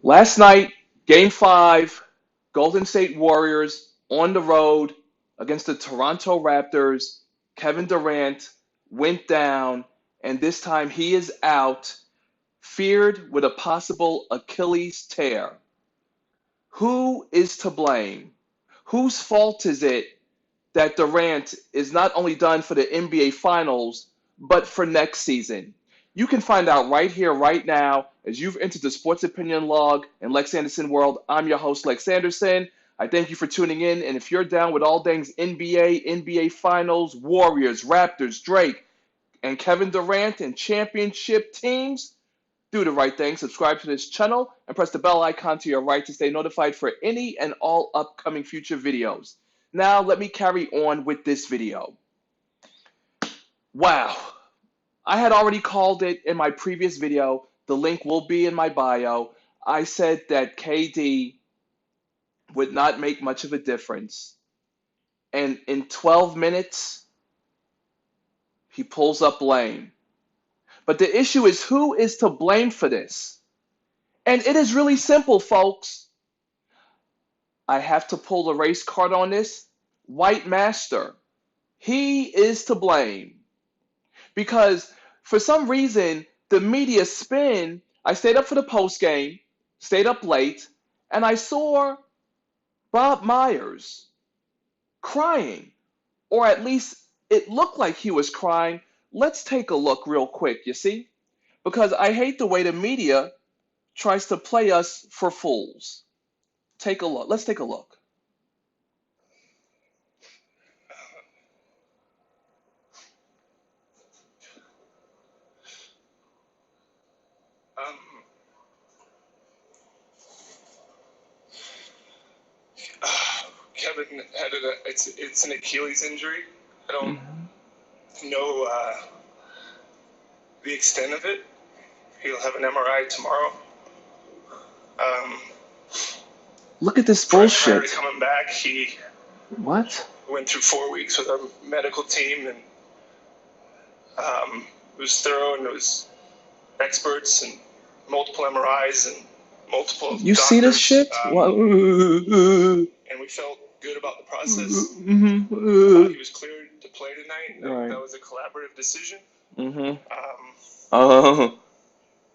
Last night, Game 5, Golden State Warriors on the road against the Toronto Raptors. Kevin Durant went down, and this time he is out, feared with a possible Achilles tear. Who is to blame? Whose fault is it that Durant is not only done for the NBA Finals, but for next season? You can find out right here, right now, as you've entered the Sports Opinion Log in Lex Anderson World. I'm your host, Lex Anderson. I thank you for tuning in. And if you're down with all things NBA, NBA Finals, Warriors, Raptors, Drake, and Kevin Durant and championship teams, do the right thing. Subscribe to this channel and press the bell icon to your right to stay notified for any and all upcoming future videos. Now, let me carry on with this video. Wow. I had already called it in my previous video. The link will be in my bio. I said that KD would not make much of a difference. And in 12 minutes, he pulls up blame. But the issue is, who is to blame for this? And it is really simple, folks. I have to pull the race card on this. White Master. He is to blame. Because for some reason, the media spin, I stayed up for the post game, stayed up late, and I saw Bob Myers crying. Or at least it looked like he was crying. Let's take a look real quick, you see? Because I hate the way the media tries to play us for fools. Take a look. Let's take a look. Um, Kevin had it's an Achilles injury. I don't know the extent of it. He'll have an MRI tomorrow. Look at this Prior bullshit. to coming back, he What? went through 4 weeks with our medical team, and it was thorough, and it was experts and multiple MRIs and multiple You doctors. see this shit? What? And we felt good about the process. He was cleared to play tonight. Right. That was a collaborative decision.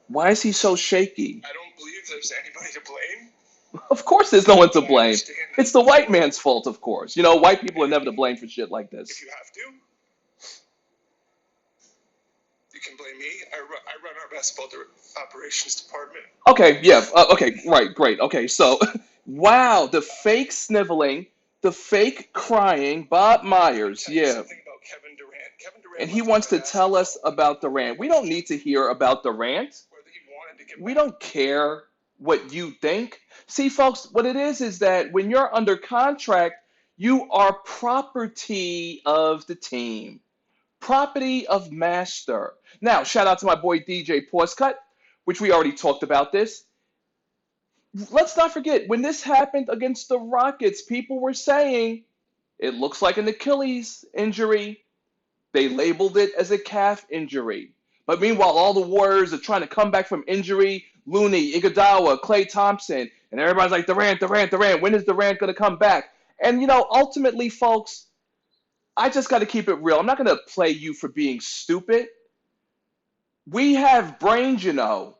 Why is he so shaky? I don't believe there's anybody to blame. Of course there's no one to I blame. understand. It's the white man's fault, of course. You know, white people are never to blame for shit like If this. you have to, you can blame me. I run our basketball operations department. Okay, yeah, okay, right, great. Okay, so, wow, the fake sniveling, the fake crying, Bob Myers, Tell you yeah. something about Kevin Durant. Kevin Durant And he left wants our to tell us basketball, about Durant. We don't need to hear about Durant. whether he wanted to get We back. don't care what you think. See, folks, what it is that when you're under contract, you are property of the team, property of master. Now, shout out to my boy DJ Porcecut, which we already talked about this. Let's not forget, when this happened against the Rockets, people were saying it looks like an Achilles injury. They labeled it as a calf injury. But meanwhile, all the Warriors are trying to come back from injury. Looney, Iguodala, Klay Thompson, and everybody's like, Durant, Durant, Durant. When is Durant going to come back? And, you know, ultimately, folks, I just got to keep it real. I'm not going to play you for being stupid. We have brains, you know.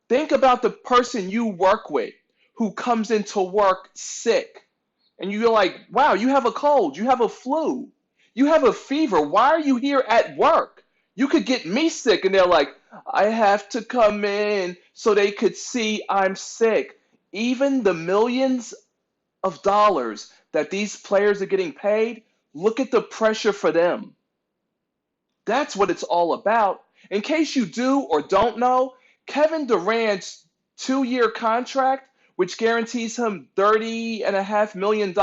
Think about the person you work with who comes into work sick. And you're like, wow, you have a cold, you have a flu, you have a fever. Why are you here at work? You could get me sick. And they're like, I have to come in so they could see I'm sick. Even the millions of dollars that these players are getting paid, look at the pressure for them. That's what it's all about. In case you do or don't know, Kevin Durant's 2-year contract, which guarantees him $30.5 million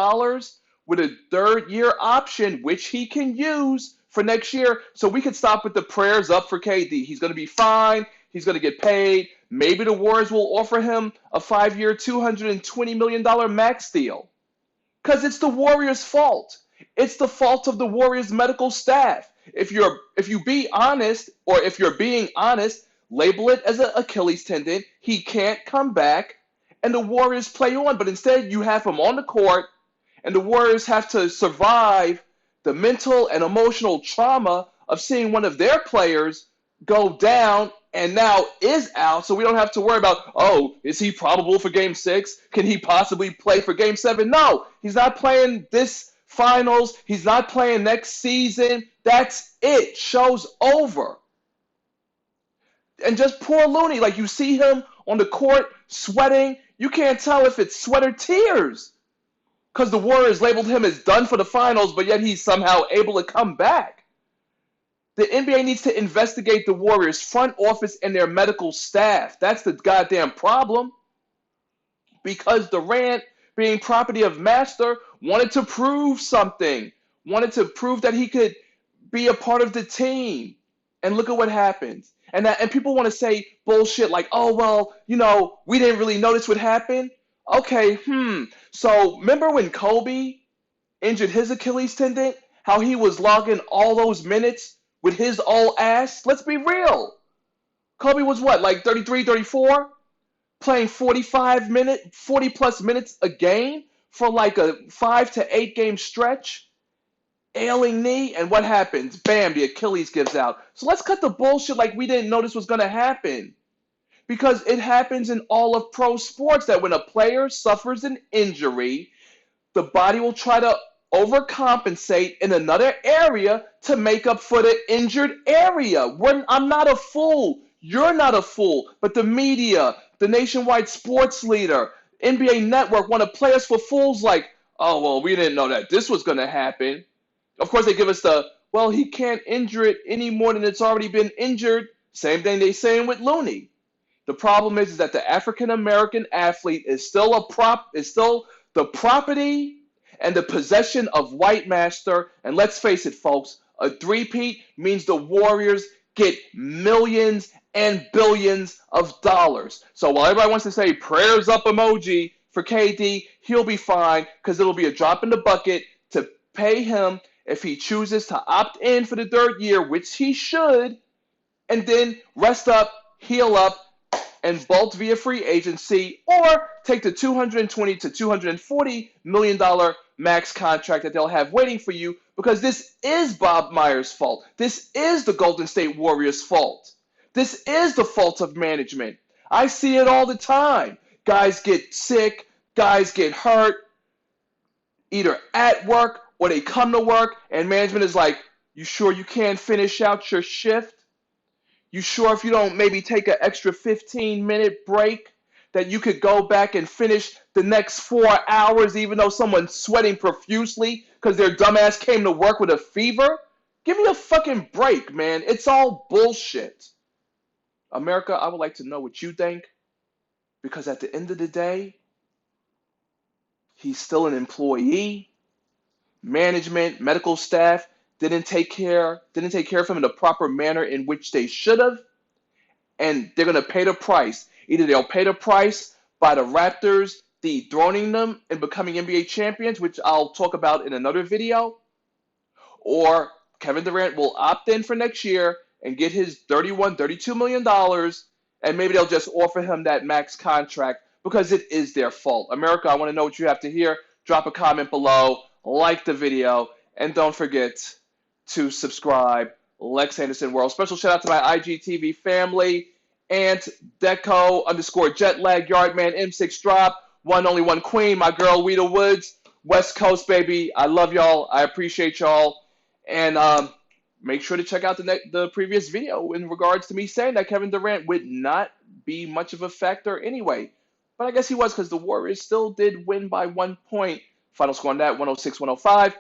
with a third-year option, which he can use for next year. So we could stop with the prayers up for KD. He's going to be fine. He's going to get paid. Maybe the Warriors will offer him a 5-year, $220 million max deal. Because it's the Warriors' fault. It's the fault of the Warriors' medical staff. If you're being honest, label it as an Achilles tendon. He can't come back, and the Warriors play on. But instead, you have him on the court, and the Warriors have to survive the mental and emotional trauma of seeing one of their players go down and now is out. So we don't have to worry about, oh, is he probable for game 6? Can he possibly play for game 7? No, he's not playing this finals. He's not playing next season. That's it. Show's over. And just poor Looney, like you see him on the court sweating. You can't tell if it's sweat or tears because the Warriors labeled him as done for the finals, but yet he's somehow able to come back. The NBA needs to investigate the Warriors' front office and their medical staff. That's the goddamn problem. Because Durant, being property of master, wanted to prove something. Wanted to prove that he could be a part of the team. And look at what happens. And people want to say bullshit like, oh, well, we didn't really notice what happened. Okay, So remember when Kobe injured his Achilles tendon? How he was logging all those minutes with his old ass? Let's be real. Kobe was what, like 33, 34? Playing 40 plus minutes a game for like a 5 to 8 game stretch? Ailing knee, and what happens? Bam, the Achilles gives out. So let's cut the bullshit like we didn't notice was going to happen. Because it happens in all of pro sports that when a player suffers an injury, the body will try to overcompensate in another area to make up for the injured area. I'm not a fool. You're not a fool. But the media, the nationwide sports leader, NBA Network want to play us for fools like, oh, well, we didn't know that this was going to happen. Of course, they give us well, he can't injure it any more than it's already been injured. Same thing they saying with Looney. The problem is that the African-American athlete is still the property and the possession of white master. And let's face it, folks, a three-peat means the Warriors get millions and billions of dollars. So while everybody wants to say prayers up emoji for KD, he'll be fine because it'll be a drop in the bucket to pay him if he chooses to opt in for the 3rd year, which he should, and then rest up, heal up, and bolt via free agency, or take the $220 to $240 million max contract that they'll have waiting for you, because this is Bob Myers' fault. This is the Golden State Warriors' fault. This is the fault of management. I see it all the time. Guys get sick, guys get hurt, either at work or they come to work, and management is like, you sure you can't finish out your shift? You sure if you don't maybe take an extra 15-minute break that you could go back and finish the next 4 hours even though someone's sweating profusely because their dumbass came to work with a fever? Give me a fucking break, man. It's all bullshit. America, I would like to know what you think, because at the end of the day, he's still an employee. Management, medical staff didn't take care of him in the proper manner in which they should have, and they're going to pay the price. Either they'll pay the price by the Raptors dethroning them and becoming NBA champions, which I'll talk about in another video, or Kevin Durant will opt in for next year and get his $32 million, and maybe they'll just offer him that max contract because it is their fault. America, I want to know what you have to hear. Drop a comment below, like the video, and don't forget to subscribe. Lex Anderson World. Special shout out to my IGTV family, Ant, Deco, _Jetlag, Yardman, M6 Drop, One Only One Queen, my girl Weeda Woods, West Coast, baby. I love y'all. I appreciate y'all. And make sure to check out the previous video in regards to me saying that Kevin Durant would not be much of a factor anyway. But I guess he was, because the Warriors still did win by 1 point. Final score on that, 106-105.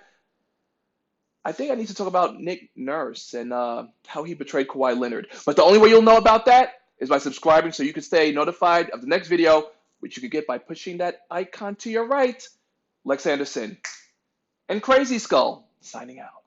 I think I need to talk about Nick Nurse and how he betrayed Kawhi Leonard. But the only way you'll know about that is by subscribing so you can stay notified of the next video, which you can get by pushing that icon to your right. Lex Anderson and Crazy Skull signing out.